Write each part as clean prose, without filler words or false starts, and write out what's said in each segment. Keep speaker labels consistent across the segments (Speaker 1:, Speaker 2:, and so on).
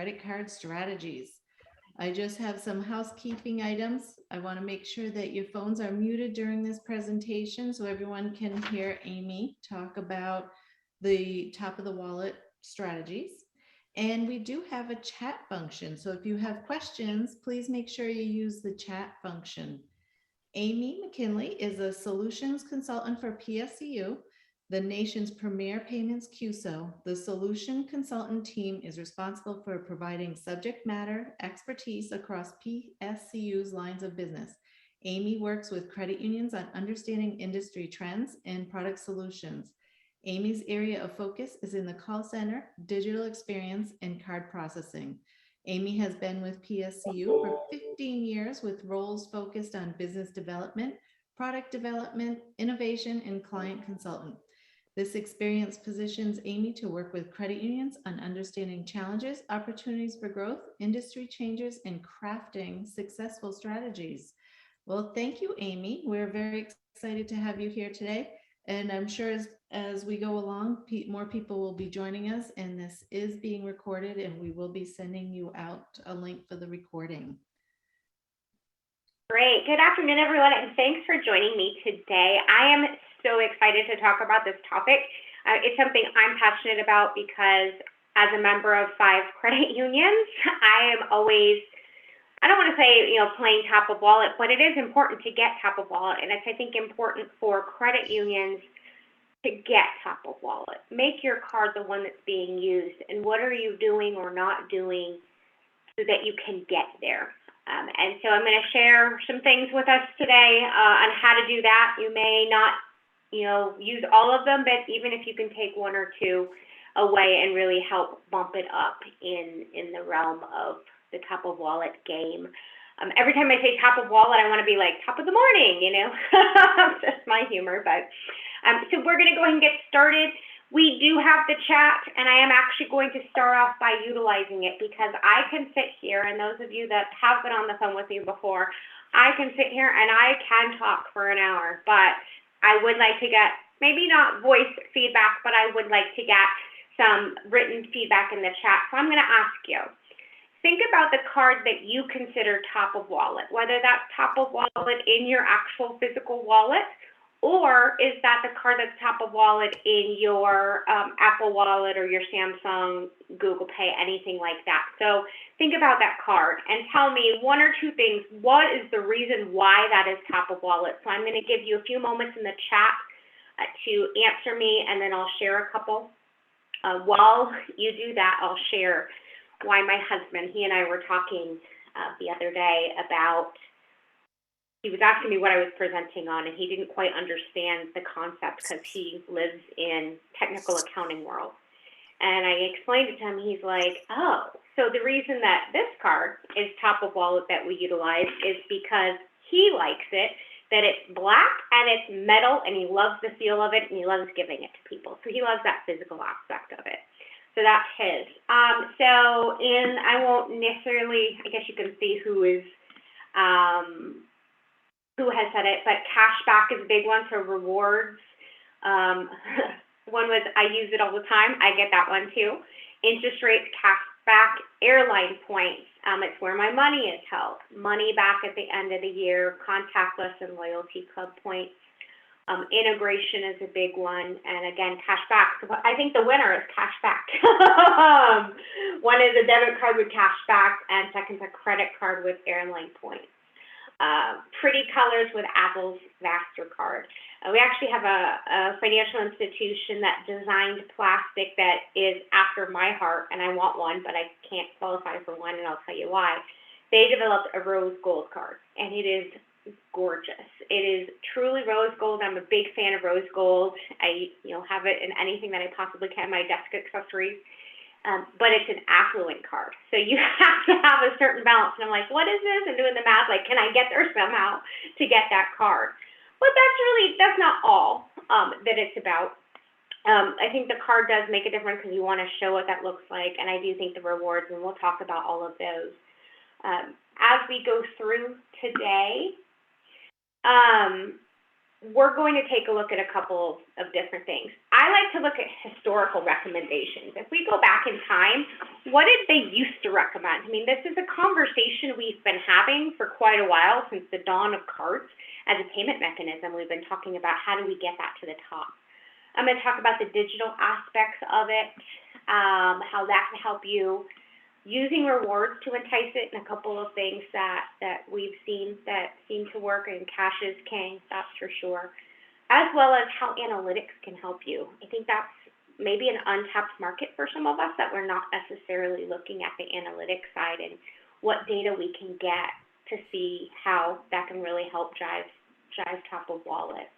Speaker 1: credit card strategies. I just have some housekeeping items. I want to make sure that your phones are muted during this presentation so everyone can hear Amy talk about the top of the wallet strategies. And we do have a chat function. So if you have questions, please make sure you use the chat function. Amy McKinley is a solutions consultant for PSCU, the nation's premier payments CUSO. The solution consultant team is responsible for providing subject matter expertise across PSCU's lines of business. Amy works with credit unions on understanding industry trends and product solutions. Amy's area of focus is in the call center, digital experience, and card processing. Amy has been with PSCU for 15 years with roles focused on business development, product development, innovation, and client consultant. This experience positions Amy to work with credit unions on understanding challenges, opportunities for growth, industry changes, and crafting successful strategies. Well, thank you, Amy. We're very excited to have you here today. And I'm sure as we go along, more people will be joining us, and this is being recorded, and we will be sending you out a link for the recording.
Speaker 2: Great. Good afternoon, everyone, and thanks for joining me today. I am so excited to talk about this topic. It's something I'm passionate about because as a member of 5 credit unions, I am always, I don't want to say, playing top of wallet, but it is important to get top of wallet. And it's, I think, important for credit unions to get top of wallet. Make your card the one that's being used. And what are you doing or not doing so that you can get there? And so I'm going to share some things with us today on how to do that. You may not, use all of them, but even if you can take 1 or 2 away and really help bump it up in the realm of the top of wallet game. Every time I say top of wallet, I want to be like top of the morning, That's my humor. But so we're going to go ahead and get started. We do have the chat, and I am actually going to start off by utilizing it because I can sit here, and those of you that have been on the phone with me before, I can sit here and I can talk for an hour, but I would like to get, maybe not voice feedback, but I would like to get some written feedback in the chat. So I'm going to ask you, think about the card that you consider top of wallet, whether that's top of wallet in your actual physical wallet, or is that the card that's top of wallet in your Apple Wallet or your Samsung, Google Pay, anything like that? So think about that card and tell me 1 or 2 things. What is the reason why that is top of wallet? So I'm going to give you a few moments in the chat to answer me, and then I'll share a couple. While you do that, I'll share why my husband, he and I were talking the other day about, he was asking me what I was presenting on, and he didn't quite understand the concept because he lives in technical accounting world. And I explained it to him. He's like, oh, so the reason that this card is top of wallet that we utilize is because he likes it, that it's black and it's metal, and he loves the feel of it, and he loves giving it to people. So he loves that physical aspect of it. So that's his. I won't necessarily, I guess you can see who has said it, but cashback is a big one, so rewards. One was, I use it all the time. I get that one too. Interest rates, cashback, airline points. It's where my money is held. Money back at the end of the year, contactless and loyalty club points. Integration is a big one, and again, cashback. So I think the winner is cashback. One is a debit card with cashback, and second is a credit card with airline points. Pretty colors with Apple's MasterCard. We actually have a financial institution that designed plastic that is after my heart, and I want one, but I can't qualify for one, and I'll tell you why. They developed a rose gold card, and it is gorgeous. It is truly rose gold. I'm a big fan of rose gold. I have it in anything that I possibly can, my desk accessories. But it's an affluent card. So you have to have a certain balance. And I'm like, what is this? And doing the math, like, can I get there somehow to get that card? But that's not all that it's about. I think the card does make a difference because you want to show what that looks like. And I do think the rewards, and we'll talk about all of those. As we go through today, we're going to take a look at a couple of different things. I I like to look at historical recommendations. If we go back in time, what did they used to recommend? I mean, this is a conversation we've been having for quite a while, since the dawn of cards as a payment mechanism. We've been talking about how do we get that to the top. I'm going to talk about the digital aspects of it, how that can help you, using rewards to entice it, and a couple of things that we've seen that seem to work, and cash is king, that's for sure, as well as how analytics can help you. I think that's maybe an untapped market for some of us, that we're not necessarily looking at the analytics side and what data we can get to see how that can really help drive top of wallet.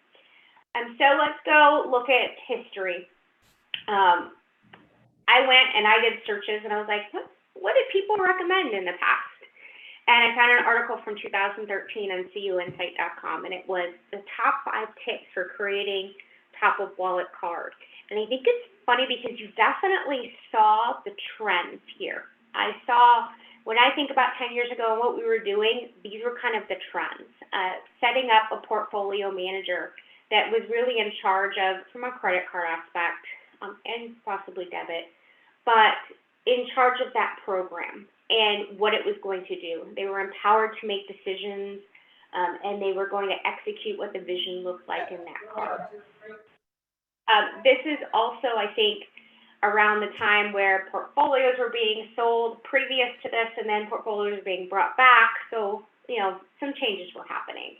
Speaker 2: So let's go look at history. I went and I did searches, and I was like, what did people recommend in the past? And I found an article from 2013 on CUinsight.com, and it was the top 5 tips for creating top of wallet card. And I think it's funny because you definitely saw the trends here. I saw, when I think about 10 years ago and what we were doing, these were kind of the trends. Setting up a portfolio manager that was really in charge of, from a credit card aspect, and possibly debit, but in charge of that program and what it was going to do. They were empowered to make decisions, and they were going to execute what the vision looked like in that card. This is also, I think, around the time where portfolios were being sold previous to this, and then portfolios were being brought back, so, some changes were happening.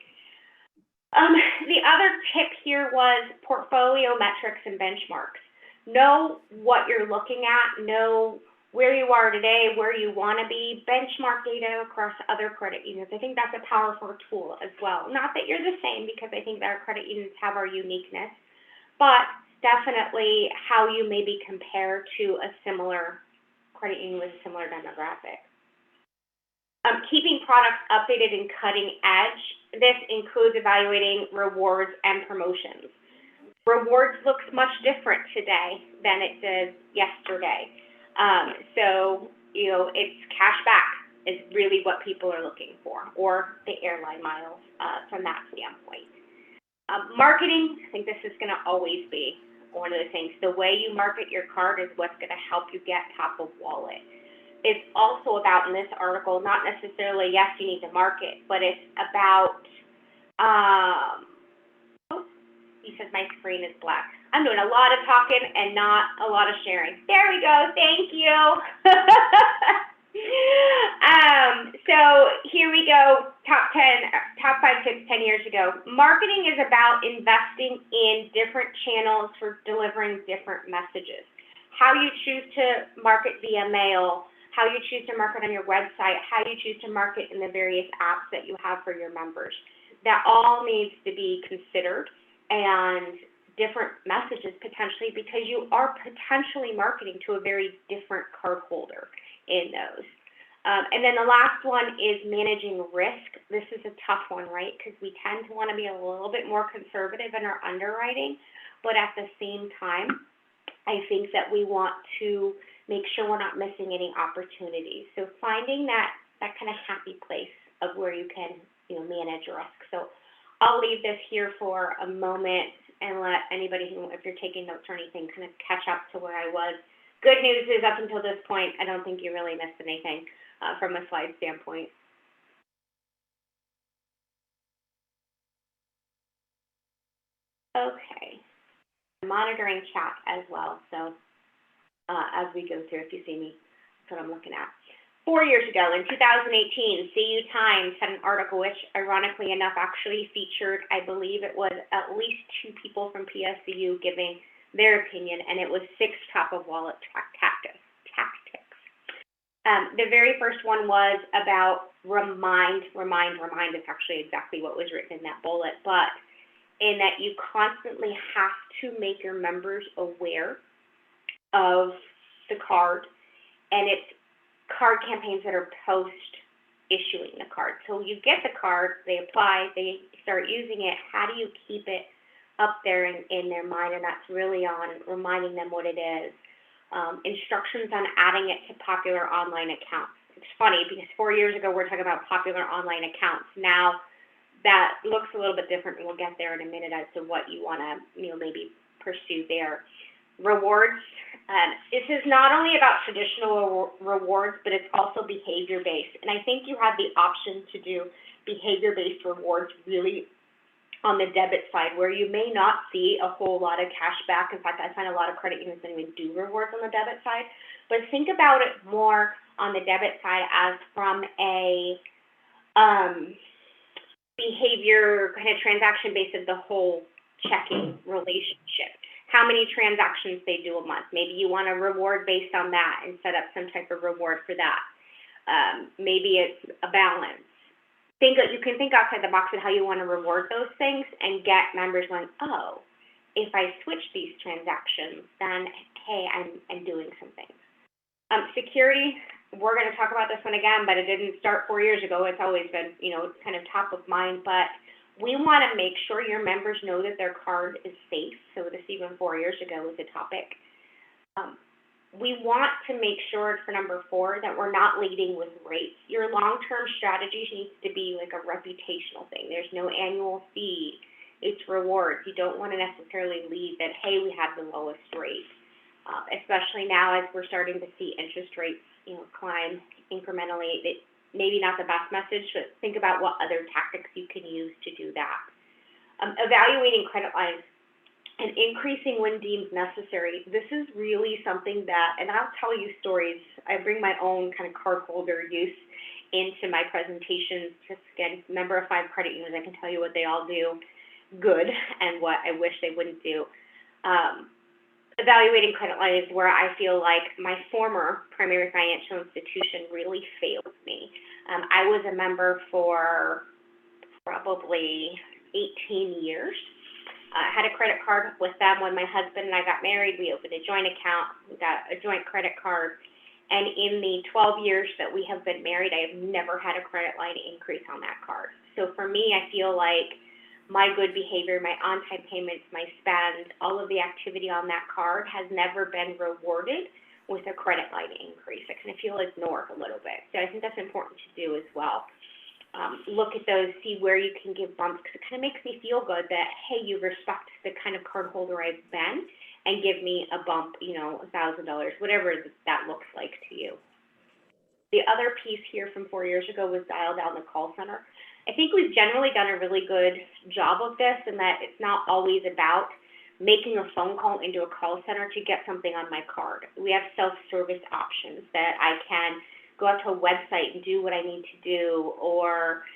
Speaker 2: The other tip here was portfolio metrics and benchmarks. Know what you're looking at, know where you are today, where you want to be, benchmark data across other credit unions. I think that's a powerful tool as well. Not that you're the same, because I think that our credit unions have our uniqueness, but definitely how you maybe compare to a similar credit union with a similar demographic. Keeping products updated and cutting edge. This includes evaluating rewards and promotions. Rewards looks much different today than it did yesterday. So, it's cash back is really what people are looking for, or the airline miles from that standpoint. Marketing, I think this is going to always be one of the things. The way you market your card is what's going to help you get top of wallet. It's also about, in this article, not necessarily, yes, you need to market, but it's about, he says my screen is black. I'm doing a lot of talking and not a lot of sharing. There we go, thank you. So here we go, top 5 tips 10 years ago. Marketing is about investing in different channels for delivering different messages. How you choose to market via mail, how you choose to market on your website, how you choose to market in the various apps that you have for your members. That all needs to be considered, and different messages potentially, because you are potentially marketing to a very different cardholder in those. And then the last one is managing risk. This is a tough one, right? Because we tend to want to be a little bit more conservative in our underwriting, but at the same time, I think that we want to make sure we're not missing any opportunities. So finding that kind of happy place of where you can, manage risk. So I'll leave this here for a moment and let anybody who, if you're taking notes or anything, kind of catch up to where I was. Good news is, up until this point, I don't think you really missed anything from a slide standpoint. Okay. I'm monitoring chat as well, so as we go through, if you see me, that's what I'm looking at. 4 years ago, in 2018, CU Times had an article which, ironically enough, actually featured, I believe it was at least 2 people from PSCU giving their opinion, and it was 6 top-of-wallet tactics. The very first one was about remind. It's actually exactly what was written in that bullet, but in that you constantly have to make your members aware of the card, and it's card campaigns that are post-issuing the card. So you get the card, they apply, they start using it. How do you keep it up there in their mind? And that's really on reminding them what it is. Instructions on adding it to popular online accounts. It's funny because 4 years ago we're talking about popular online accounts. Now that looks a little bit different, and we'll get there in a minute as to what you want to, maybe pursue their rewards. This is not only about traditional rewards, but it's also behavior-based. And I think you have the option to do behavior-based rewards really on the debit side, where you may not see a whole lot of cash back. In fact, I find a lot of credit unions don't even do rewards on the debit side. But think about it more on the debit side as from a behavior kind of transaction based of the whole checking relationship. How many transactions they do a month. Maybe you want a reward based on that and set up some type of reward for that. Maybe it's a balance. You can think outside the box of how you want to reward those things and get members going, oh, if I switch these transactions, then, hey, I'm doing some things. Security, we're going to talk about this one again, but it didn't start 4 years ago. It's always been, kind of top of mind. But we want to make sure your members know that their card is safe. So this even 4 years ago was a topic. We want to make sure, for number 4, that we're not leading with rates. Your long-term strategy needs to be like a reputational thing. There's no annual fee. It's rewards. You don't want to necessarily lead that, hey, we have the lowest rate, especially now as we're starting to see interest rates, climb incrementally. It maybe not the best message, but think about what other tactics you can use to do that. Evaluating credit lines and increasing when deemed necessary. This is really something that, and I'll tell you stories. I bring my own kind of cardholder use into my presentations. Just again, member of 5 credit unions, I can tell you what they all do good and what I wish they wouldn't do. Evaluating credit line is where I feel like my former primary financial institution really failed me. I was a member for probably 18 years. I had a credit card with them when my husband and I got married. We opened a joint account. We got a joint credit card. And in the 12 years that we have been married, I have never had a credit line increase on that card. So for me, I feel like my good behavior, my on-time payments, my spend, all of the activity on that card has never been rewarded with a credit line increase. I kind of feel ignored a little bit. So I think that's important to do as well. Look at those, see where you can give bumps, because it kind of makes me feel good that, hey, you respect the kind of card holder I've been and give me a bump, $1,000, whatever that looks like to you. The other piece here from 4 years ago was dial down the call center. I think we've generally done a really good job of this, and that it's not always about making a phone call into a call center to get something on my card. We have self-service options that I can go out to a website and do what I need to do, or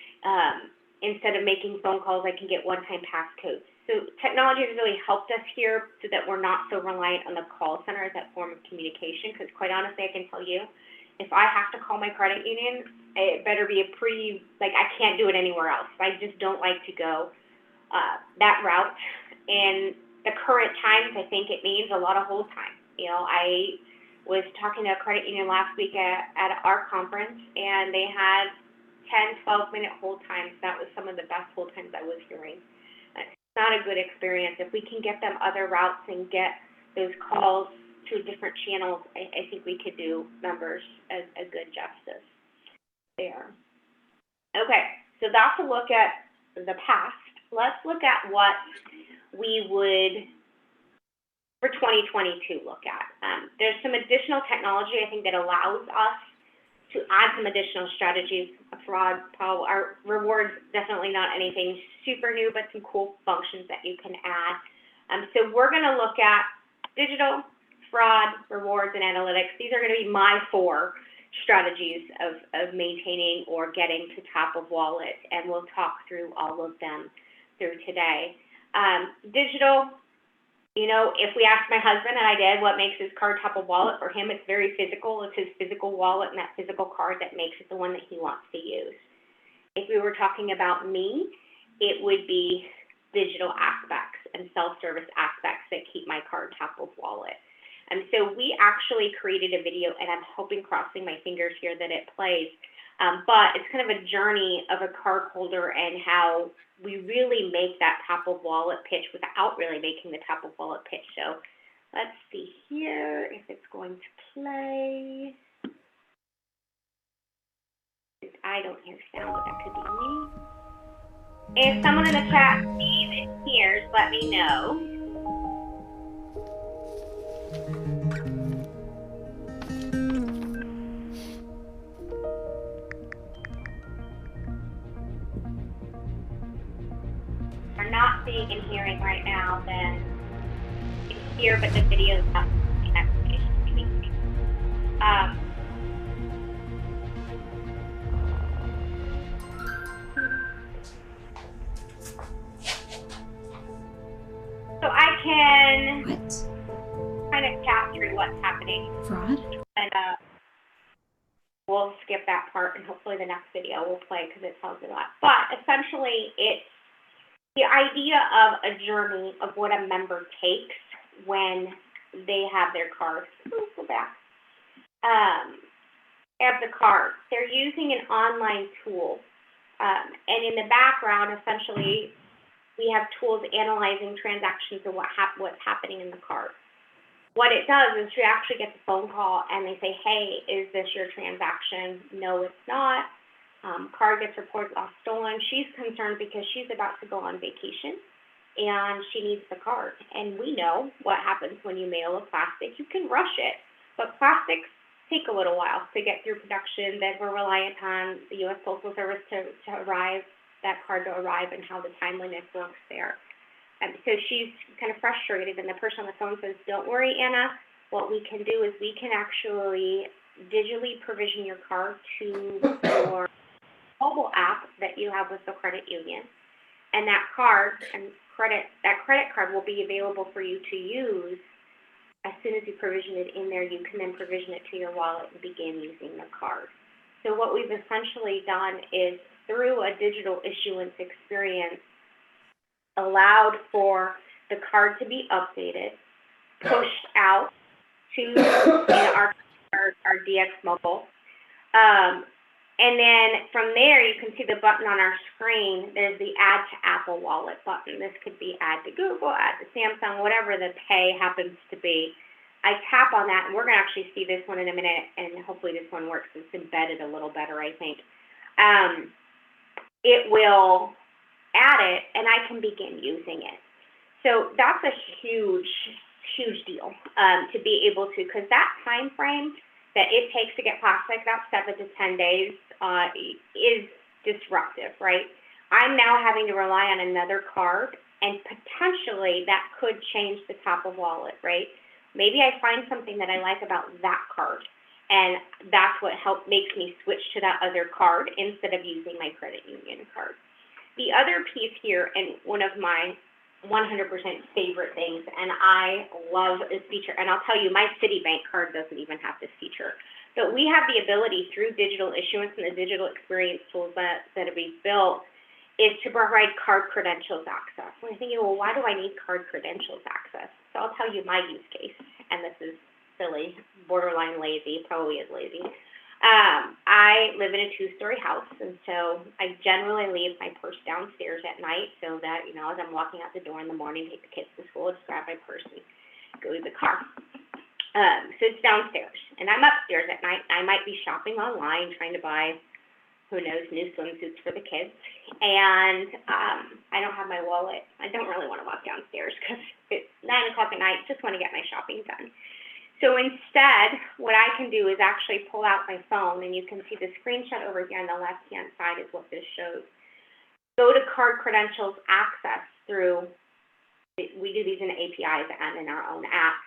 Speaker 2: instead of making phone calls, I can get one-time passcodes. So technology has really helped us here so that we're not so reliant on the call center as that form of communication, because quite honestly, I can tell you, if I have to call my credit union, it better be a pretty, I can't do it anywhere else. I just don't like to go that route. In the current times, I think it means a lot of hold time. I was talking to a credit union last week at our conference, and they had 10, 12-minute hold times. That was some of the best hold times I was hearing. It's not a good experience. If we can get them other routes and get those calls to different channels, I think we could do members a good justice there. Okay, so that's a look at the past. Let's look at what we would, for 2022, look at. There's some additional technology, I think, that allows us to add some additional strategies. Fraud, our rewards, definitely not anything super new, but some cool functions that you can add. So we're going to look at digital, fraud, rewards, and analytics. These are going to be my 4 strategies of maintaining or getting to top of wallet, and we'll talk through all of them through today. Digital, if we ask my husband, and I did, what makes his card top of wallet, for him it's very physical. It's his physical wallet and that physical card that makes it the one that he wants to use. If we were talking about me, it would be digital aspects and self-service aspects that keep my card top of wallet. And so we actually created a video, and I'm hoping, crossing my fingers here, that it plays. But it's kind of a journey of a card holder and how we really make that top of wallet pitch without really making the top of wallet pitch. So let's see here if it's going to play. I don't hear sound, but that could be me. If someone in the chat sees and hears, let me know. are not seeing and hearing right now, then it's here, but the video is not the explanation. So I can kind of chat through what's happening.
Speaker 1: Fraud?
Speaker 2: And we'll skip that part, and hopefully the next video will play because it tells you a lot. But essentially, it's the idea of a journey of what a member takes when they have their card. Go back. Of the card. They're using an online tool. And in the background, essentially, we have tools analyzing transactions and what's happening in the card. What it does is you actually get the phone call and they say, hey, is this your transaction? No, it's not. Card gets reported lost, stolen. She's concerned because she's about to go on vacation and she needs the card. And we know what happens when you mail a plastic. You can rush it, but plastics take a little while to get through production. Then we're reliant on the U.S. Postal Service to arrive, that card to arrive, and how the timeliness works there. So she's kind of frustrated, and the person on the phone says, don't worry, Anna. What we can do is we can actually digitally provision your card to your mobile app that you have with the credit union. And that card and credit card will be available for you to use as soon as you provision it in there. You can then provision it to your wallet and begin using the card. So what we've essentially done is, through a digital issuance experience, allowed for the card to be updated, pushed out to our DX mobile. And then from there, you can see the button on our screen. There's the Add to Apple Wallet button. This could be Add to Google, Add to Samsung, whatever the pay happens to be. I tap on that, and we're going to actually see this one in a minute, and hopefully this one works. It's embedded a little better, I think. It will add it, and I can begin using it. So that's a huge, huge deal to be able to, because that time frame that it takes to get plastic, that's 7 to 10 days, is disruptive, right? I'm now having to rely on another card, and potentially that could change the top of wallet, right? Maybe I find something that I like about that card, and that's what makes me switch to that other card instead of using my credit union card. The other piece here, and one of my 100% favorite things, and I love this feature, and I'll tell you, my Citibank card doesn't even have this feature, but we have the ability through digital issuance and the digital experience tools that we've built is to provide card credentials access. And you're thinking, well, why do I need card credentials access? So I'll tell you my use case, and this is silly, borderline lazy, probably is lazy. I live in a 2-story house, and so I generally leave my purse downstairs at night so that, you know, as I'm walking out the door in the morning, take the kids to school, just grab my purse and go to the car. So it's downstairs, and I'm upstairs at night. I might be shopping online, trying to buy, who knows, new swimsuits for the kids, and I don't have my wallet. I don't really want to walk downstairs because it's 9 o'clock at night, just want to get my shopping done. So instead, what I can do is actually pull out my phone, and you can see the screenshot over here on the left-hand side is what this shows. Go to card credentials access through, we do these in the APIs and in our own app.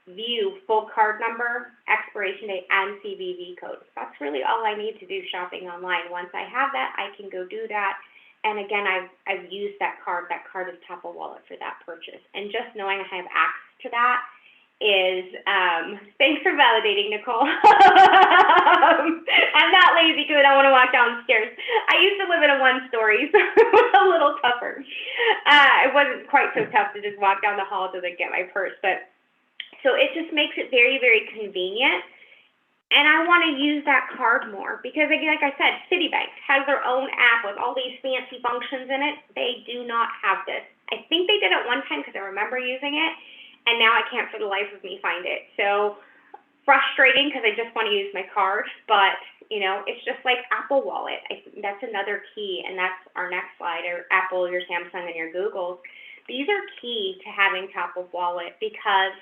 Speaker 2: View full card number, expiration date, and CVV code. That's really all I need to do shopping online. Once I have that, I can go do that. And again, I've used that card. That card is top of wallet for that purchase. And just knowing I have access to that is, thanks for validating, Nicole. I'm not lazy because I don't want to walk downstairs. I used to live in a 1-story, so it was a little tougher. It wasn't quite so tough to just walk down the hall to get my purse, but so it just makes it very, very convenient. And I want to use that card more because, again, like I said, Citibank has their own app with all these fancy functions in it. They do not have this. I think they did it one time because I remember using it, and now I can't for the life of me find it. So frustrating because I just want to use my card, but, you know, it's just like Apple Wallet. I think that's another key, and that's our next slide, or Apple, your Samsung, and your Googles. These are key to having top of wallet because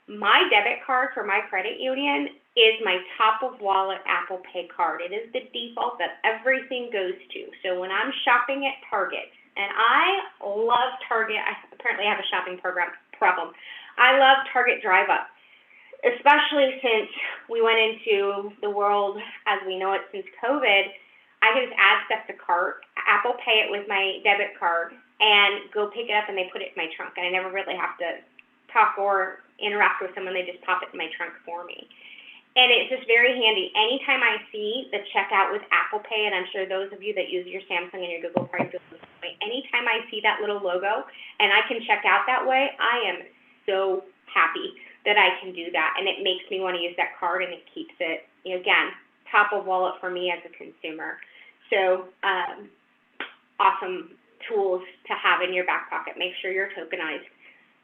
Speaker 2: my debit card for my credit union is my top of wallet Apple Pay card. It is the default that everything goes to. So when I'm shopping at Target, And I love Target. I apparently have a shopping problem. I love Target Drive Up, especially since we went into the world as we know it since COVID. I can just add stuff to cart, Apple Pay it with my debit card, and go pick it up, and they put it in my trunk. And I never really have to talk or interact with someone. They just pop it in my trunk for me. And it's just very handy. Anytime I see the checkout with Apple Pay, and I'm sure those of you that use your Samsung and your Google Pay feel the same way, anytime I see that little logo and I can check out that way, I am so happy that I can do that. And it makes me want to use that card, and it keeps it, again, top of wallet for me as a consumer. So awesome tools to have in your back pocket. Make sure you're tokenized.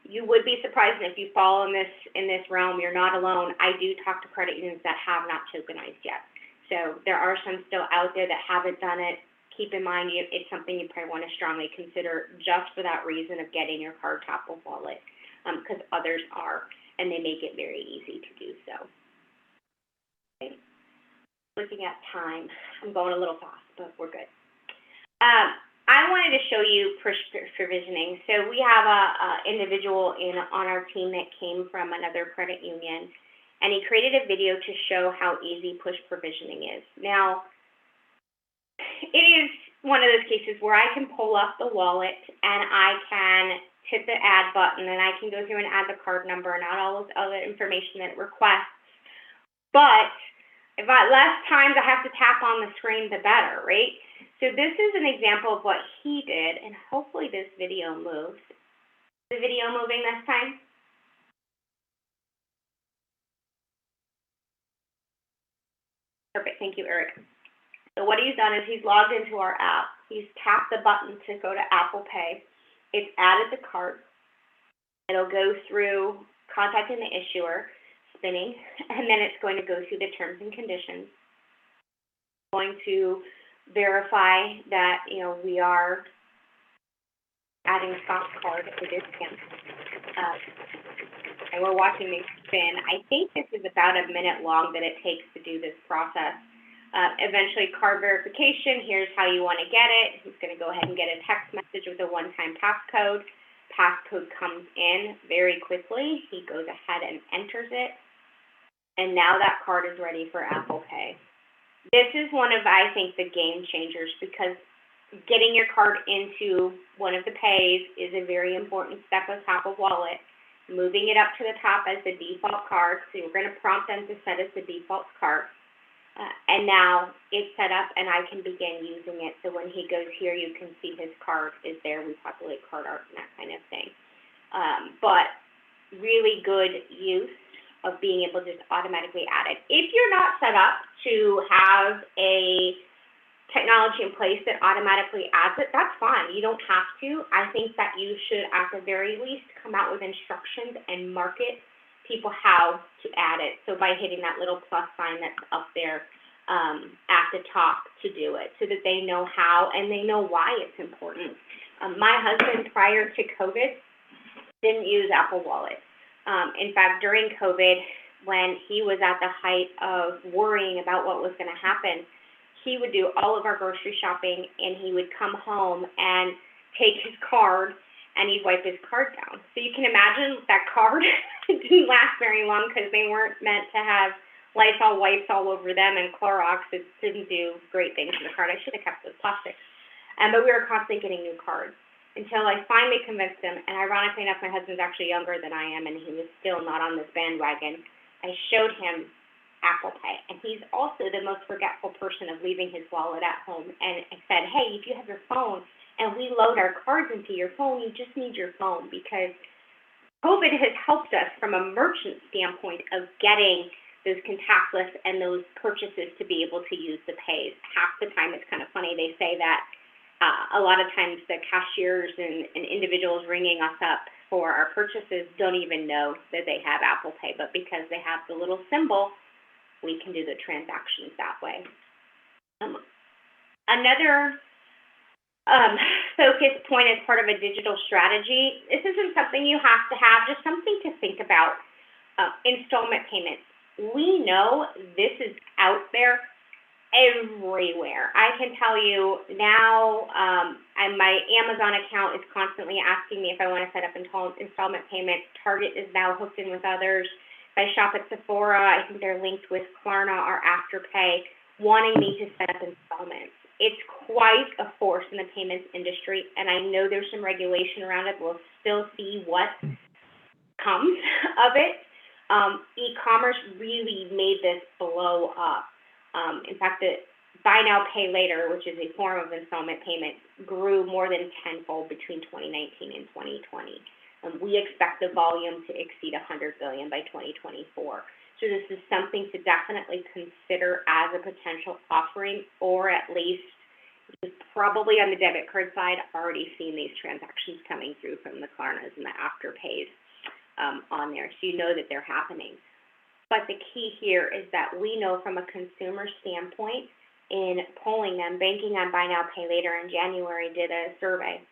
Speaker 2: You would be surprised if you fall in this realm. You're not alone. I do talk to credit unions that have not tokenized yet. So there are some still out there that haven't done it. Keep in mind, it's something you probably want to strongly consider just for that reason of getting your card top of wallet, because others are, and they make it very easy to do so. Okay. Looking at time, I'm going a little fast, but we're good. I wanted to show you push provisioning. So we have a individual on our team that came from another credit union, and he created a video to show how easy push provisioning is. Now, it is one of those cases where I can pull up the wallet and I can hit the add button, and I can go through and add the card number and add all of the other information that it requests. But if less times I have to tap on the screen, the better, right? So this is an example of what he did, and hopefully this video moves. Is the video moving this time? Perfect, thank you, Eric. So what he's done is he's logged into our app. He's tapped the button to go to Apple Pay. It's added the card. It'll go through contacting the issuer, spinning, and then it's going to go through the terms and conditions. Going to verify that we are adding Scott's card to this scan. And we're watching me spin. I think this is about a minute long that it takes to do this process. Eventually, card verification. Here's how you want to get it. He's going to go ahead and get a text message with a one-time passcode. Passcode comes in very quickly. He goes ahead and enters it. And now that card is ready for Apple Pay. This is one of, I think, the game changers, because getting your card into one of the pays is a very important step of top of wallet. Moving it up to the top as the default card, so we're going to prompt them to set as the default card. And now it's set up, and I can begin using it. So when he goes here, you can see his card is there. We populate card art and that kind of thing. But really good use of being able to just automatically add it. If you're not set up to have a technology in place that automatically adds it, that's fine. You don't have to. I think that you should, at the very least, come out with instructions and market people how to add it. So by hitting that little plus sign that's up there at the top to do it, so that they know how and they know why it's important. My husband, prior to COVID, didn't use Apple Wallet. In fact, during COVID, when he was at the height of worrying about what was going to happen, he would do all of our grocery shopping, and he would come home and take his card, and he'd wipe his card down. So you can imagine that card didn't last very long, because they weren't meant to have Lysol wipes all over them and Clorox. It didn't do great things to the card. I should have kept those plastics. But we were constantly getting new cards, until I finally convinced him, and ironically enough, my husband's actually younger than I am, and he was still not on this bandwagon. I showed him Apple Pay, and he's also the most forgetful person of leaving his wallet at home. And I said, hey, if you have your phone and we load our cards into your phone, you just need your phone, because COVID has helped us from a merchant standpoint of getting those contactless and those purchases to be able to use the pays. Half the time, it's kind of funny, they say that a lot of times the cashiers and individuals ringing us up for our purchases don't even know that they have Apple Pay, but because they have the little symbol, we can do the transactions that way. Another focus point as part of a digital strategy, this isn't something you have to have, just something to think about. Installment payments. We know this is out there, everywhere. I can tell you now, and my Amazon account is constantly asking me if I want to set up installment payments. Target is now hooked in with others. If I shop at Sephora, I think they're linked with Klarna or Afterpay, wanting me to set up installments. It's quite a force in the payments industry, and I know there's some regulation around it. We'll still see what comes of it. E-commerce really made this blow up. In fact, the buy now, pay later, which is a form of installment payment, grew more than tenfold between 2019 and 2020. We expect the volume to exceed 100 billion by 2024. So this is something to definitely consider as a potential offering, or at least probably on the debit card side, I've already seen these transactions coming through from the Klarnas and the Afterpays on there. So you know that they're happening. But the key here is that we know from a consumer standpoint, in polling them, Banking on Buy Now, Pay Later in January did a survey.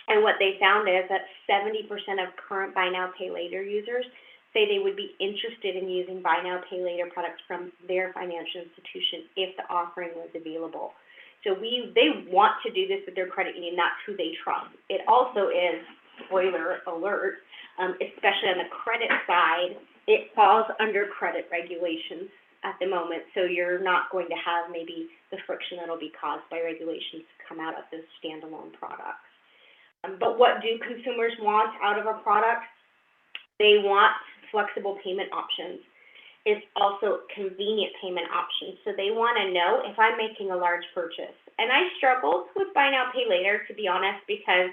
Speaker 2: And what they found is that 70% of current Buy Now, Pay Later users say they would be interested in using Buy Now, Pay Later products from their financial institution if the offering was available. So they want to do this with their credit union, that's who they trust. It also is, spoiler alert, especially on the credit side, it falls under credit regulations at the moment, so you're not going to have maybe the friction that'll be caused by regulations to come out of those standalone products. But what do consumers want out of a product? They want flexible payment options. It's also convenient payment options. So they want to know if I'm making a large purchase. And I struggled with Buy Now, Pay Later, to be honest, because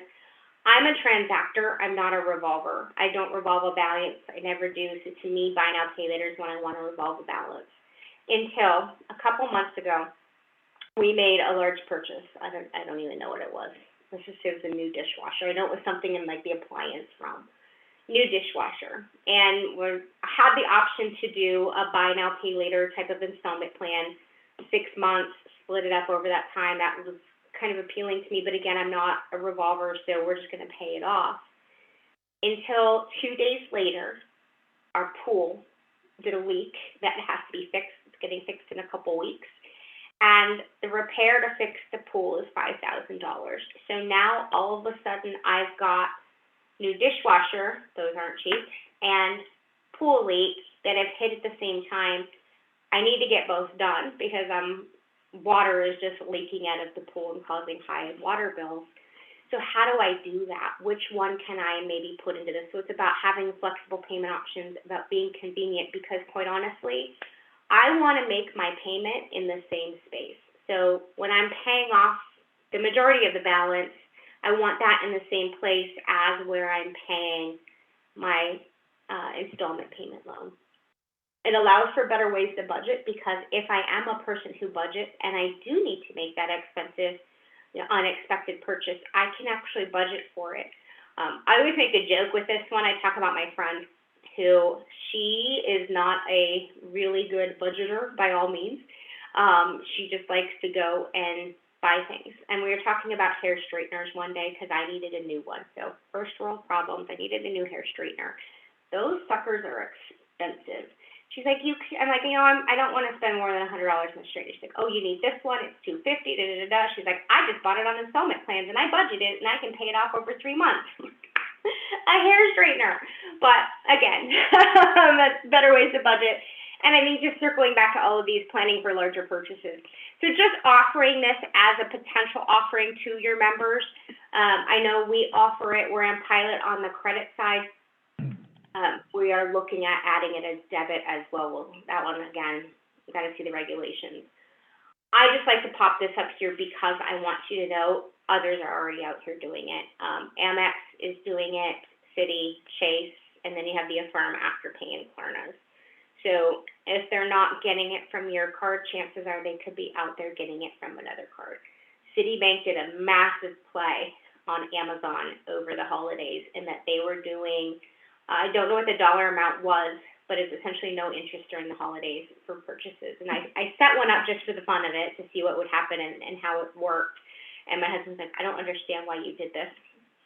Speaker 2: I'm a transactor. I'm not a revolver. I don't revolve a balance. I never do. So to me, Buy Now, Pay Later is when I want to revolve a balance. Until a couple months ago, we made a large purchase. I don't even know what it was. Let's just say it was a new dishwasher. I know it was something in like the appliance realm. New dishwasher, and had the option to do a buy now, pay later type of installment plan, 6 months, split it up over that time. That was kind of appealing to me, but again, I'm not a revolver, so we're just going to pay it off. Until 2 days later, our pool did a leak that has to be fixed. It's getting fixed in a couple weeks. And the repair to fix the pool is $5,000. So now all of a sudden I've got new dishwasher, those aren't cheap, and pool leak that have hit at the same time. I need to get both done because water is just leaking out of the pool and causing high water bills. So how do I do that? Which one can I maybe put into this? So it's about having flexible payment options, about being convenient, because quite honestly, I want to make my payment in the same space. So when I'm paying off the majority of the balance, I want that in the same place as where I'm paying my installment payment loan. It allows for better ways to budget, because if I am a person who budgets and I do need to make that expensive, unexpected purchase, I can actually budget for it. I always make a joke with this one. I talk about my friend who, she is not a really good budgeter by all means. She just likes to go and buy things. And we were talking about hair straighteners one day because I needed a new one. So first world problems, I needed a new hair straightener. Those suckers are expensive. She's like, I'm like, I don't want to spend more than $100 in the straightener. She's like, oh, you need this one, it's $250, da-da-da-da. She's like, I just bought it on installment plans and I budgeted and I can pay it off over 3 months. A hair straightener. But again, that's better ways to budget. And I think just circling back to all of these, planning for larger purchases. So just offering this as a potential offering to your members. I know we offer it. We're on pilot on the credit side. We are looking at adding it as debit as well. That one, again, you got to see the regulations. I just like to pop this up here because I want you to know others are already out here doing it. Amex is doing it, Citi, Chase, and then you have the Affirm, Afterpay, and Klarnas. So if they're not getting it from your card, chances are they could be out there getting it from another card. Citibank did a massive play on Amazon over the holidays in that they were doing, I don't know what the dollar amount was, but it's essentially no interest during the holidays for purchases. And I set one up just for the fun of it to see what would happen and how it worked. And my husband's like, I don't understand why you did this.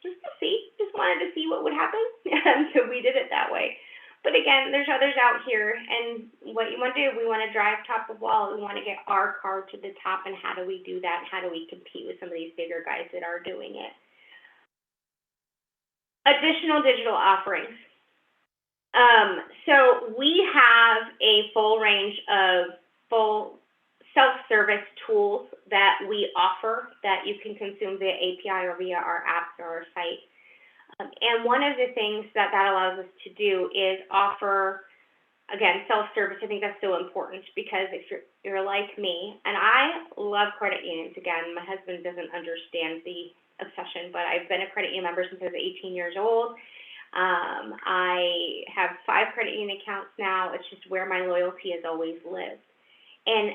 Speaker 2: Just wanted to see what would happen. And so we did it that way. But again, again, there's others out here, and what you want to do, we want to drive top of wall. We want to get our card to the top, and how do we do that? How do we compete with some of these bigger guys that are doing it? Additional digital offerings. So we have a full range of full self-service tools that we offer that you can consume via API or via our apps or our site. And one of the things that allows us to do is offer, again, self-service. I think that's so important because if you're like me, and I love credit unions. Again, my husband doesn't understand the obsession, but I've been a credit union member since I was 18 years old. I have 5 credit union accounts now. It's just where my loyalty has always lived. And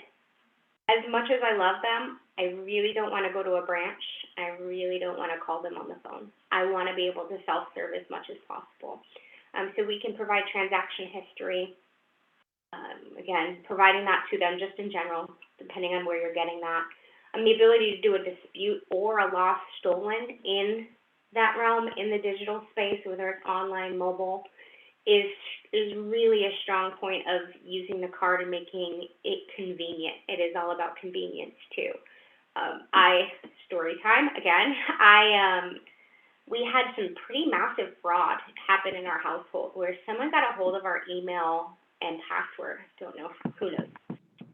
Speaker 2: as much as I love them, I really don't want to go to a branch. I really don't want to call them on the phone. I want to be able to self-serve as much as possible. So we can provide transaction history, again, providing that to them just in general, depending on where you're getting that. The ability to do a dispute or a lost stolen in that realm in the digital space, whether it's online, mobile, is really a strong point of using the card and making it convenient. It is all about convenience too. Story time again. We had some pretty massive fraud happen in our household where someone got a hold of our email and password. Don't know who knows.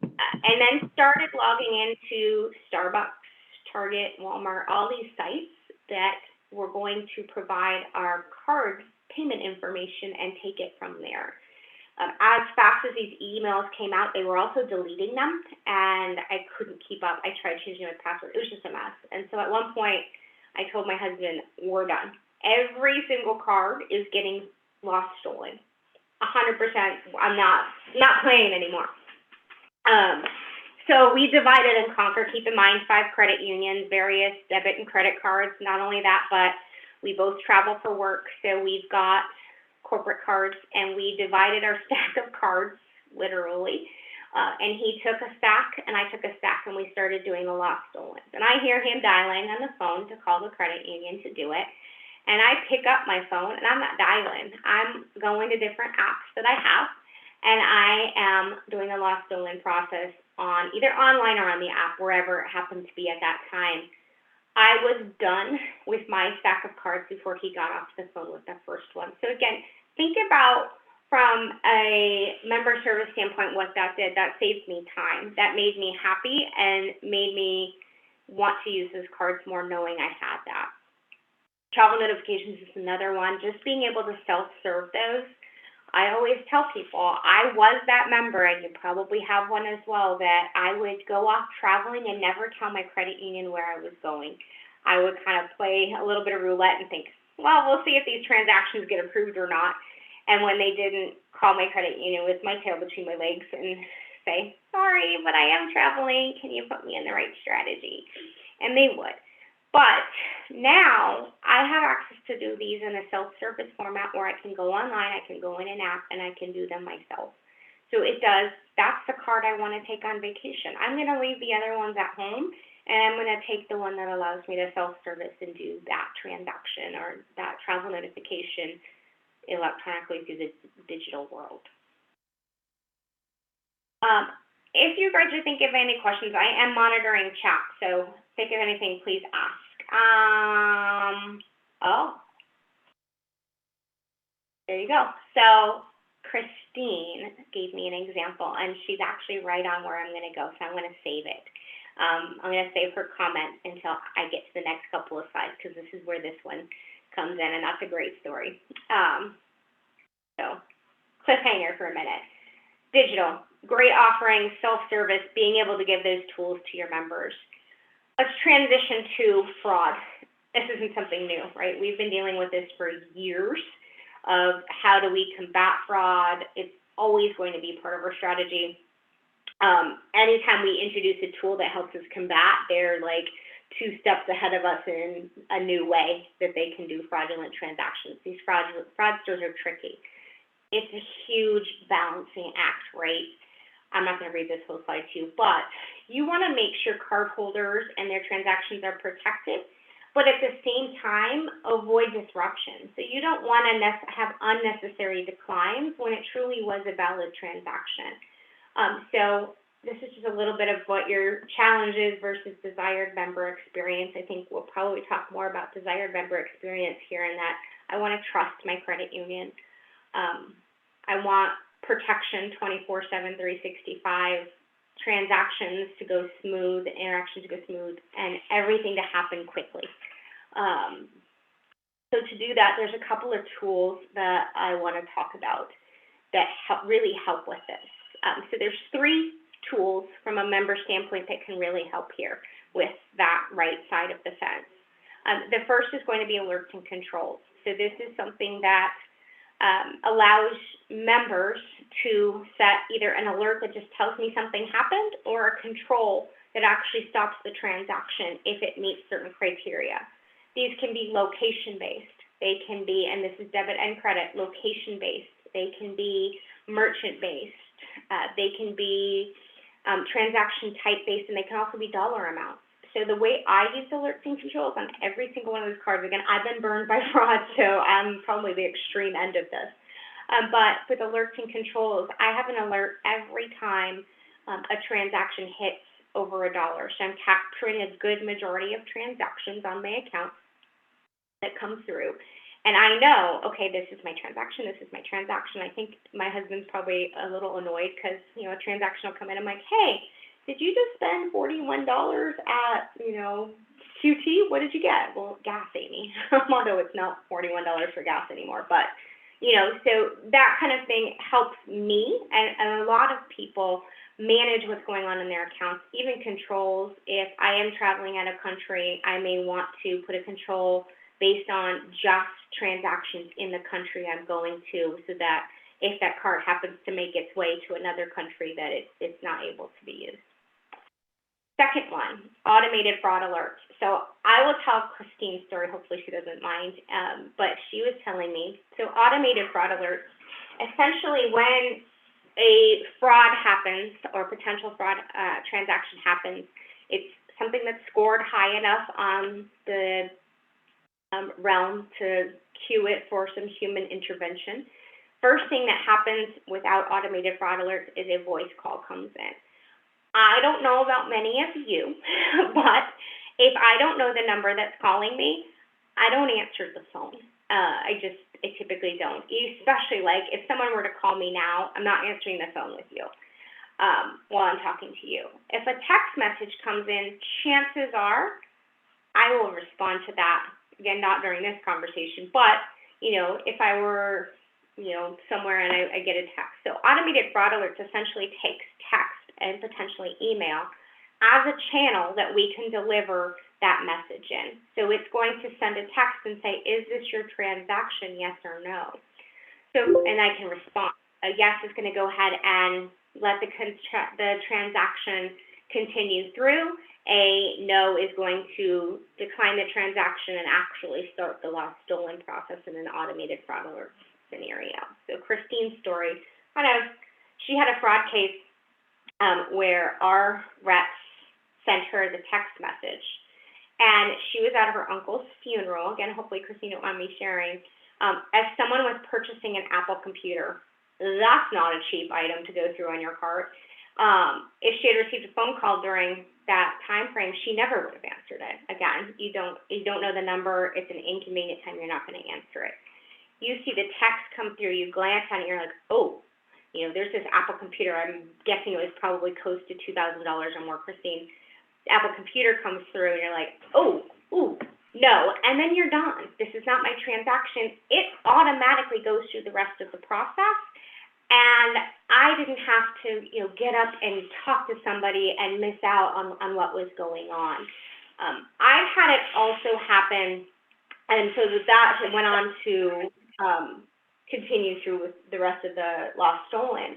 Speaker 2: And then started logging into Starbucks, Target, Walmart, all these sites that were going to provide our card payment information and take it from there. As fast as these emails came out, they were also deleting them, and I couldn't keep up. I tried changing my password. It was just a mess. And so at one point, I told my husband, we're done. Every single card is getting lost, stolen. 100%, I'm not playing anymore. So we divided and conquered. Keep in mind, 5 credit unions, various debit and credit cards. Not only that, but we both travel for work, so we've got corporate cards, and we divided our stack of cards, literally. And he took a stack, and I took a stack, and we started doing the lost stolen. And I hear him dialing on the phone to call the credit union to do it. And I pick up my phone, and I'm not dialing. I'm going to different apps that I have, and I am doing the lost stolen process on either online or on the app, wherever it happened to be at that time. I was done with my stack of cards before he got off the phone with the first one. So again, think about from a member service standpoint what that did. That saved me time. That made me happy and made me want to use those cards more knowing I had that. Travel notifications is another one. Just being able to self-serve those. I always tell people, I was that member, and you probably have one as well, that I would go off traveling and never tell my credit union where I was going. I would kind of play a little bit of roulette and think, well, we'll see if these transactions get approved or not. And when they didn't, call my credit union with my tail between my legs and say, sorry, but I am traveling. Can you put me in the right strategy? And they would. But now I have access to do these in a self-service format where I can go online, I can go in an app, and I can do them myself. So that's the card I want to take on vacation. I'm going to leave the other ones at home, and I'm going to take the one that allows me to self-service and do that transaction or that travel notification electronically through the digital world. If you guys are thinking of any questions, I am monitoring chat, so think of anything, please ask. There you go. So Christine gave me an example, and she's actually right on where I'm going to go, so I'm going to save it. I'm going to save her comment until I get to the next couple of slides, because this is where this one comes in, and that's a great story. So cliffhanger for a minute. Digital, great offerings, self-service, being able to give those tools to your members. Let's transition to fraud. This isn't something new, right? We've been dealing with this for years of how do we combat fraud. It's always going to be part of our strategy. Anytime we introduce a tool that helps us combat, they're like 2 steps ahead of us in a new way that they can do fraudulent transactions. These fraudsters are tricky. It's a huge balancing act, right? I'm not going to read this whole slide to you, but you want to make sure cardholders and their transactions are protected. but at the same time, avoid disruption. So you don't want to have unnecessary declines when it truly was a valid transaction. So this is just a little bit of what your challenge is versus desired member experience. I think we'll probably talk more about desired member experience here, in that I want to trust my credit union. I want protection 24/7, 365, transactions to go smooth, interactions to go smooth, and everything to happen quickly. So to do that, there's a couple of tools that I want to talk about that really help with this. So there's 3 tools from a member standpoint that can really help here with that right side of the fence. The first is going to be alerts and controls. So this is something that allows members to set either an alert that just tells me something happened, or a control that actually stops the transaction if it meets certain criteria. These can be location-based. They can be, and this is debit and credit, location-based. They can be merchant-based. They can be transaction type-based, and they can also be dollar amounts. So the way I use alerts and controls on every single one of those cards, again, I've been burned by fraud, so I'm probably the extreme end of this. But with alerts and controls, I have an alert every time a transaction hits over $1. So I'm capturing a good majority of transactions on my account that come through. And I know, okay, this is my transaction, this is my transaction. I think my husband's probably a little annoyed because, a transaction will come in. I'm like, hey, did you just spend $41 at, QT? What did you get? Well, gas, Amy. Although it's not $41 for gas anymore. But, so that kind of thing helps me and a lot of people manage what's going on in their accounts, even controls. If I am traveling out of country, I may want to put a control based on just transactions in the country I'm going to, so that if that card happens to make its way to another country, that it's not able to be used. Second one, automated fraud alerts. So I will tell Christine's story, hopefully she doesn't mind, but she was telling me, so automated fraud alerts, essentially when a fraud happens or potential fraud transaction happens, it's something that's scored high enough on the realm to cue it for some human intervention. First thing that happens without automated fraud alerts is a voice call comes in. I don't know about many of you, but if I don't know the number that's calling me, I don't answer the phone. I typically don't, especially like if someone were to call me now, I'm not answering the phone with you while I'm talking to you. If a text message comes in, chances are I will respond to that. Again, not during this conversation, but, if I were, somewhere and I get a text. So automated fraud alerts essentially takes text and potentially email as a channel that we can deliver that message in. So it's going to send a text and say, is this your transaction, yes or no? So, and I can respond. A yes is going to go ahead and let the transaction continue through. A no is going to decline the transaction and actually start the lost stolen process in an automated fraud alert scenario. So Christine's story, she had a fraud case where our reps sent her the text message, and she was at her uncle's funeral. Again, hopefully Christine don't mind me sharing. As someone was purchasing an Apple computer, that's not a cheap item to go through on your cart. If she had received a phone call during that time frame, she never would have answered it. Again, you don't know the number. It's an inconvenient time. You're not going to answer it. You see the text come through. You glance on it. You're like, oh, there's this Apple computer. I'm guessing it was probably close to $2,000 or more. Christine, the Apple computer comes through, and you're like, oh, ooh, no, and then you're done. This is not my transaction. It automatically goes through the rest of the process. And I didn't have to, get up and talk to somebody and miss out on what was going on. I've had it also happen, and so that went on to continue through with the rest of the lost stolen.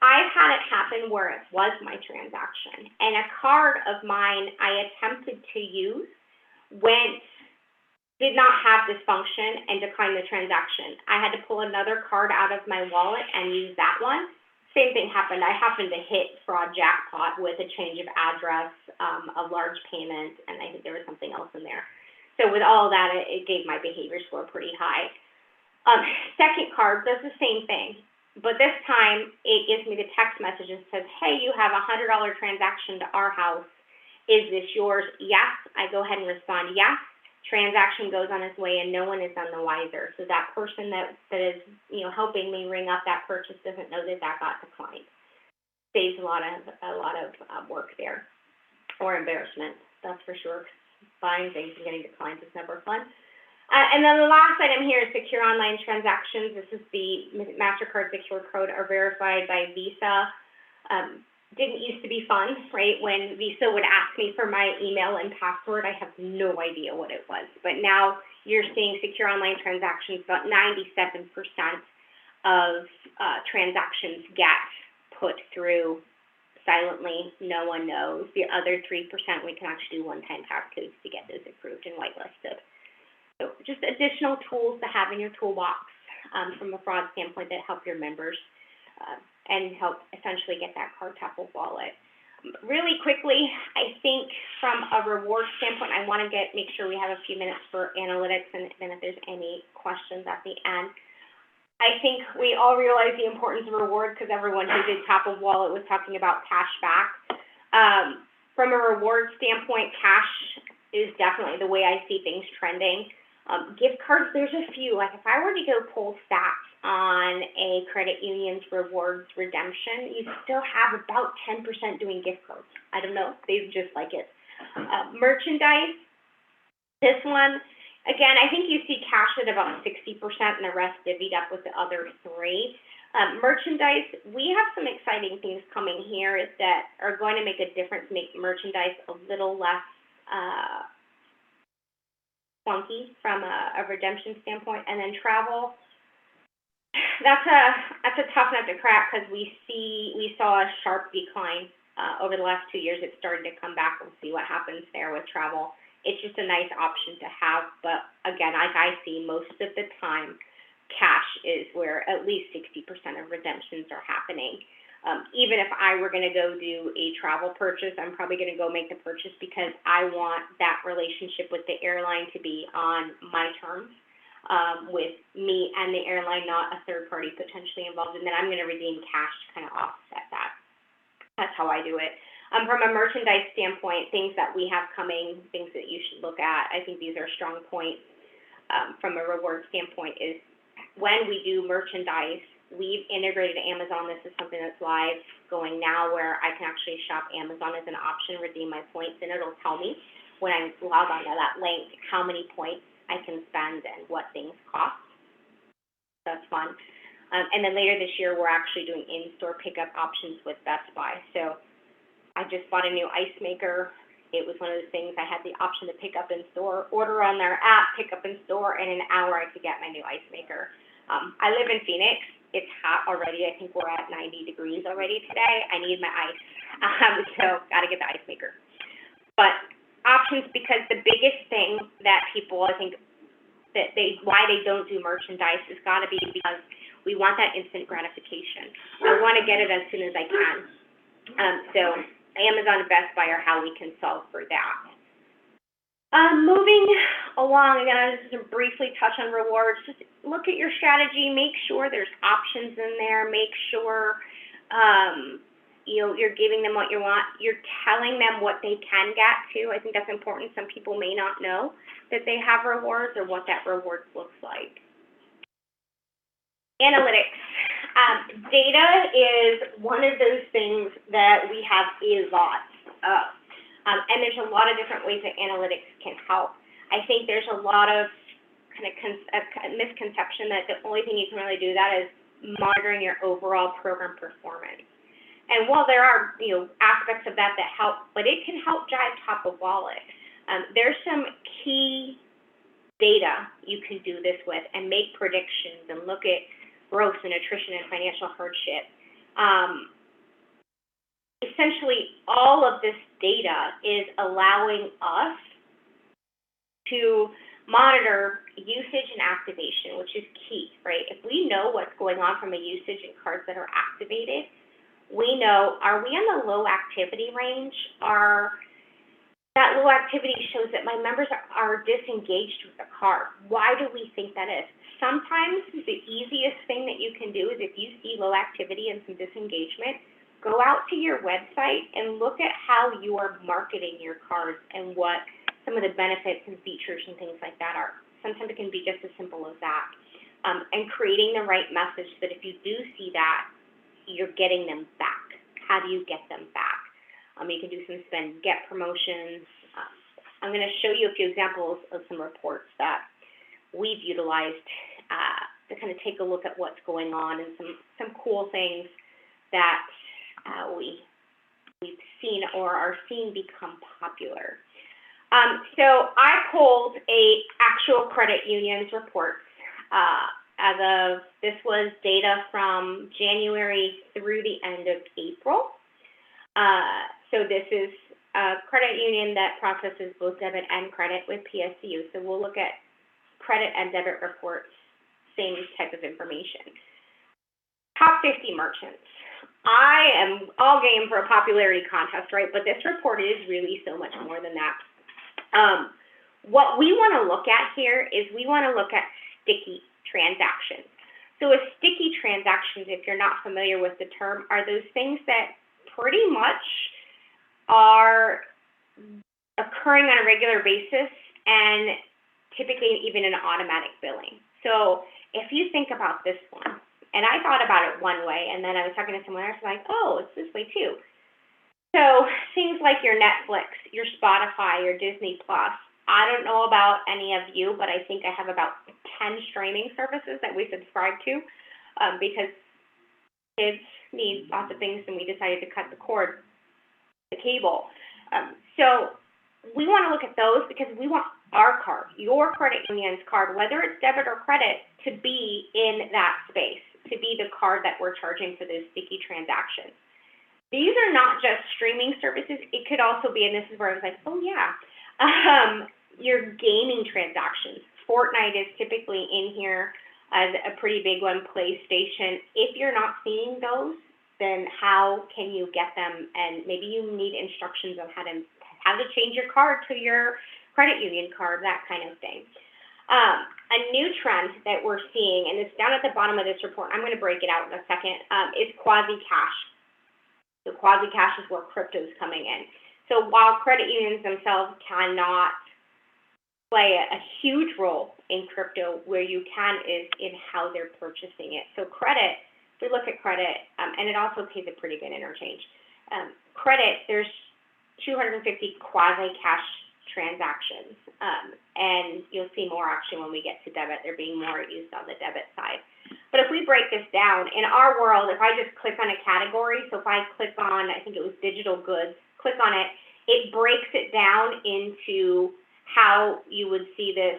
Speaker 2: I've had it happen where it was my transaction, and a card of mine I attempted to use did not have this function and declined the transaction. I had to pull another card out of my wallet and use that one. Same thing happened. I happened to hit fraud jackpot with a change of address, a large payment, and I think there was something else in there. So So with all that, it gave my behavior score pretty high. Second card does the same thing, but this time it gives me the text message and says, hey, you have a $100 transaction to our house. Is this yours? Yes. I go ahead and respond, yes. Transaction goes on its way and no one is none the wiser. So that person that is, helping me ring up that purchase doesn't know that got declined. Saves a lot of work there, or embarrassment, that's for sure. Buying things and getting declines is never fun. And then the last item here is secure online transactions. This is the MasterCard secure code are verified by Visa. Didn't used to be fun, right? When Visa would ask me for my email and password, I have no idea what it was. But now you're seeing secure online transactions, about 97% of transactions get put through silently, no one knows. The other 3%, we can actually do one-time passcodes to get those approved and whitelisted. So just additional tools to have in your toolbox from a fraud standpoint that help your members and help essentially get that card top of wallet. Really quickly, I think from a reward standpoint, I want to make sure we have a few minutes for analytics, and then if there's any questions at the end. I think we all realize the importance of reward because everyone who did top of wallet was talking about cash back. From a reward standpoint, cash is definitely the way I see things trending. Gift cards, there's a few. Like if I were to go pull stats on a credit union's rewards redemption, you still have about 10% doing gift cards. I don't know, they just like it. Merchandise, this one, again, I think you see cash at about 60% and the rest divvied up with the other three. Merchandise, we have some exciting things coming here that are going to make a difference, make merchandise a little less funky from a redemption standpoint. And then travel, that's a tough nut to crack because we saw a sharp decline over the last 2 years. It's starting to come back. We'll see what happens there with travel. It's just a nice option to have, but again, like I see most of the time, cash is where at least 60% of redemptions are happening. Even if I were going to go do a travel purchase, I'm probably going to go make the purchase because I want that relationship with the airline to be on my terms, with me and the airline, not a third party potentially involved, and then I'm going to redeem cash to kind of offset that. That's how I do it. From a merchandise standpoint, things that we have coming, things that you should look at, I think these are strong points. From a reward standpoint is when we do merchandise, we've integrated Amazon. This is something that's live going now where I can actually shop Amazon as an option, redeem my points, and it'll tell me when I log on to that link how many points I can spend and what things cost. That's fun. And then later this year, we're actually doing in-store pickup options with Best Buy. So I just bought a new ice maker. It was one of those things I had the option to pick up in store, order on their app, pick up in store, and in an hour I could get my new ice maker. I live in Phoenix. It's hot already. I think we're at 90 degrees already today. I need my ice, so got to get the ice maker. But options, because the biggest thing that people, I think, why they don't do merchandise has got to be because we want that instant gratification. I want to get it as soon as I can. So Amazon and Best Buy are how we can solve for that. Moving along, again, just to briefly touch on rewards, just look at your strategy, make sure there's options in there, make sure you're giving them what you want, you're telling them what they can get to. I think that's important. Some people may not know that they have rewards or what that reward looks like. Analytics. Data is one of those things that we have a lot of. And there's a lot of different ways that analytics can help. I think there's a lot of kind of misconception that the only thing you can really do that is monitoring your overall program performance. And while there are aspects of that help, but it can help drive top of wallet. There's some key data you can do this with and make predictions and look at growth and attrition and financial hardship. Essentially, all of this data is allowing us to monitor usage and activation, which is key, right? If we know what's going on from a usage and cards that are activated, we know, are we in the low activity range? That low activity shows that my members are disengaged with the card. Why do we think that is? Sometimes the easiest thing that you can do is if you see low activity and some disengagement, go out to your website and look at how you are marketing your cards and what some of the benefits and features and things like that are. Sometimes it can be just as simple as that. And creating the right message so that if you do see that, you're getting them back. How do you get them back? You can do some spend get promotions. I'm going to show you a few examples of some reports that we've utilized to kind of take a look at what's going on and some cool things that we've seen or are seeing become popular. So I pulled actual credit unions reports as of, this was data from January through the end of April. So this is a credit union that processes both debit and credit with PSCU. So we'll look at credit and debit reports, same type of information. Top 50 merchants. I am all game for a popularity contest, right? But this report is really so much more than that. What we want to look at here is we want to look at sticky transactions. So a sticky transactions, if you're not familiar with the term, are those things that pretty much are occurring on a regular basis and typically even in automatic billing. So if you think about this one, and I thought about it one way, and then I was talking to someone else like, oh, it's this way too. So things like your Netflix, your Spotify, your Disney Plus. I don't know about any of you, but I think I have about 10 streaming services that we subscribe to because kids need lots of things, and we decided to cut the cord, the cable. So we want to look at those because we want our card, your credit union's card, whether it's debit or credit, to be in that space, to be the card that we're charging for those sticky transactions. These are not just streaming services. It could also be, and this is where I was like, oh yeah, your gaming transactions. Fortnite is typically in here as a pretty big one, PlayStation. If you're not seeing those, then how can you get them? And maybe you need instructions on how to change your card to your credit union card, that kind of thing. A new trend that we're seeing, and it's down at the bottom of this report, I'm going to break it out in a second, is quasi-cash. So quasi-cash is where crypto is coming in. So while credit unions themselves cannot play a huge role in crypto, where you can is in how they're purchasing it. So credit, if we look at credit, and it also pays a pretty good interchange. Credit, there's 250 quasi-cash transactions, and you'll see more actually when we get to debit. They're being more used on the debit side. But if we break this down, in our world, if I just click on a category, so if I click on, I think it was digital goods, click on it, it breaks it down into how you would see this,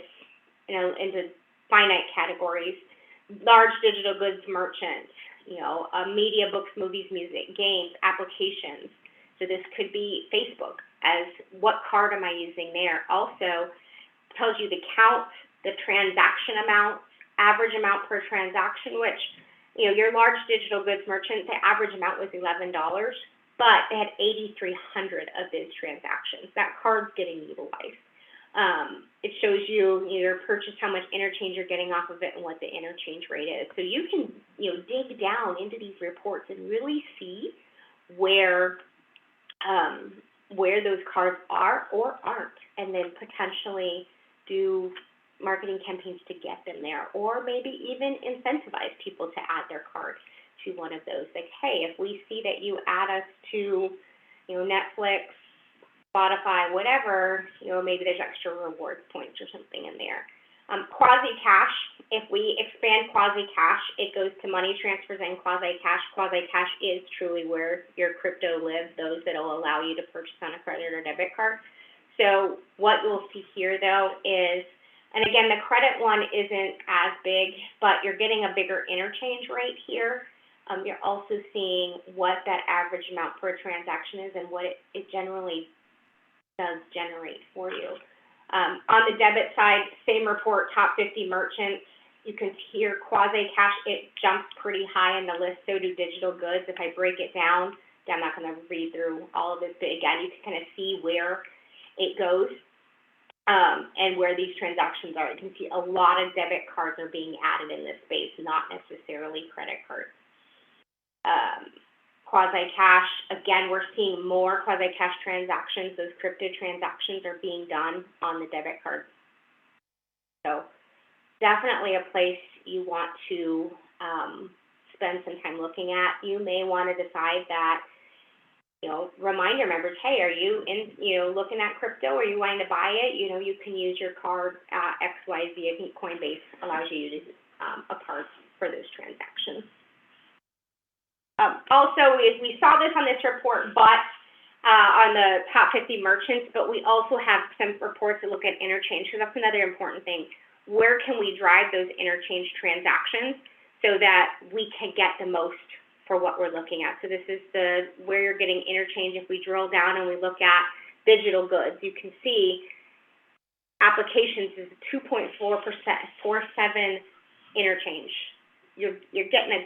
Speaker 2: into finite categories. Large digital goods merchant, media, books, movies, music, games, applications. So this could be Facebook, as what card am I using there? Also tells you the count, the transaction amount, average amount per transaction, which, your large digital goods merchant, the average amount was $11, but they had 8,300 of those transactions. That card's getting utilized. It shows you your purchase, how much interchange you're getting off of it, and what the interchange rate is. So you can, dig down into these reports and really see where those cards are or aren't, and then potentially do marketing campaigns to get them there, or maybe even incentivize people to add their card to one of those. Like, hey, if we see that you add us to, Netflix, Spotify, whatever, maybe there's extra rewards points or something in there. Quasi-cash, if we expand quasi-cash, it goes to money transfers and quasi-cash. Quasi-cash is truly where your crypto lives, those that will allow you to purchase on a credit or debit card. So what you'll see here, though, is, and again, the credit one isn't as big, but you're getting a bigger interchange rate here. You're also seeing what that average amount per transaction is and what it generally does generate for you. On the debit side, same report, top 50 merchants. You can hear quasi-cash, it jumps pretty high in the list, so do digital goods. If I break it down, I'm not going to read through all of this, but again, you can kind of see where it goes, and where these transactions are. You can see a lot of debit cards are being added in this space, not necessarily credit cards. Quasi-cash, again, we're seeing more quasi-cash transactions. Those crypto transactions are being done on the debit card. So definitely a place you want to spend some time looking at. You may want to decide that, remind your members, hey, are you looking at crypto? Are you wanting to buy it? You can use your card, XYZ. I think Coinbase allows you to use a card for those transactions. Also, we saw this on this report, but on the top 50 merchants, but we also have some reports that look at interchange, because that's another important thing. Where can we drive those interchange transactions so that we can get the most for what we're looking at? So this is where you're getting interchange. If we drill down and we look at digital goods, you can see applications is 2.4%, 47 interchange. You're getting a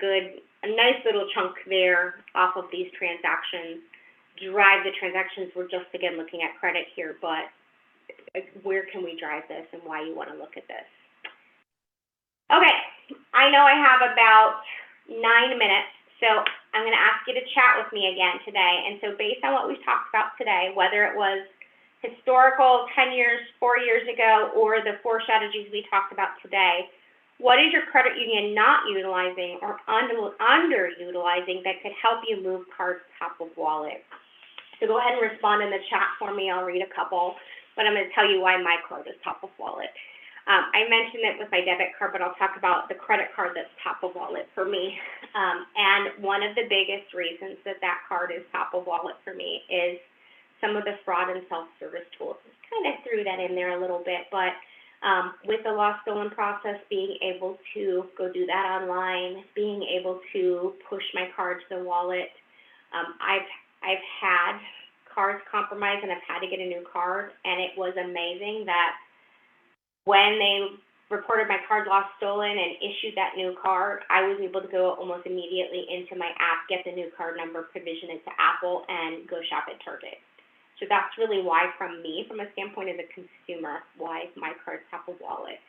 Speaker 2: nice little chunk there off of these transactions. Drive the transactions. We're just, again, looking at credit here, but where can we drive this and why you want to look at this? Okay, I know I have about 9 minutes, so I'm going to ask you to chat with me again today. And so based on what we've talked about today, whether it was historical 10 years, 4 years ago, or the 4 strategies we talked about today, what is your credit union not utilizing or underutilizing that could help you move cards top of wallet? So go ahead and respond in the chat for me. I'll read a couple, but I'm going to tell you why my card is top of wallet. I mentioned it with my debit card, but I'll talk about the credit card that's top of wallet for me. And one of the biggest reasons that card is top of wallet for me is some of the fraud and self-service tools. I kind of threw that in there a little bit, but with the lost stolen process, being able to go do that online, being able to push my card to the wallet. I've had cards compromised and I've had to get a new card, and it was amazing that when they reported my card lost stolen and issued that new card, I was able to go almost immediately into my app, get the new card number, provision it to Apple, and go shop at Target. So that's really why, from a standpoint as a consumer, why my card's top of wallet.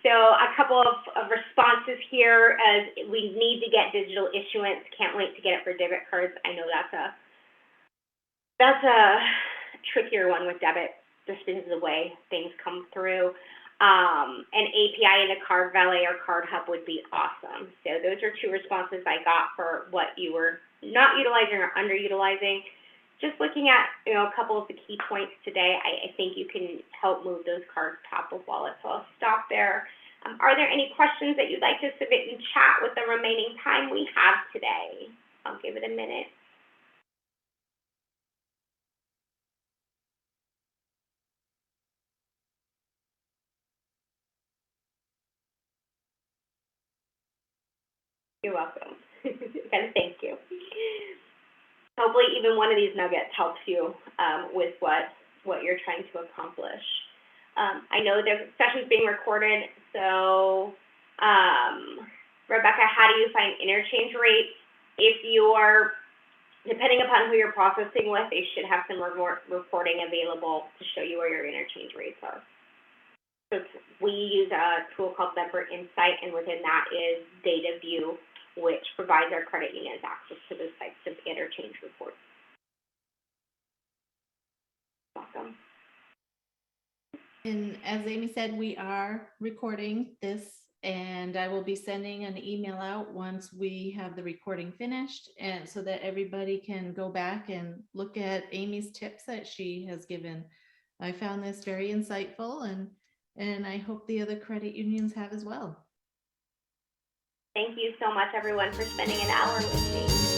Speaker 2: So a couple of responses here, as we need to get digital issuance. Can't wait to get it for debit cards. I know that's a trickier one with debit, just because of the way things come through. An API into Card Valet or Card Hub would be awesome. So those are 2 responses I got for what you were not utilizing or underutilizing. Just looking at a couple of the key points today, I think you can help move those cards top of wallet. So I'll stop there. Are there any questions that you'd like to submit in chat with the remaining time we have today? I'll give it a minute. You're welcome. And thank you. Hopefully even one of these nuggets helps you with what you're trying to accomplish. I know the session's being recorded, so Rebecca, how do you find interchange rates? If you are, depending upon who you're processing with, they should have some reporting available to show you where your interchange rates are. So we use a tool called Member Insight, and within that is Data View, which provides our credit unions access to those types of interchange reports. Welcome.
Speaker 1: And as Amy said, we are recording this, and I will be sending an email out once we have the recording finished, and so that everybody can go back and look at Amy's tips that she has given. I found this very insightful, and I hope the other credit unions have as well.
Speaker 2: Thank you so much, everyone, for spending an hour with me.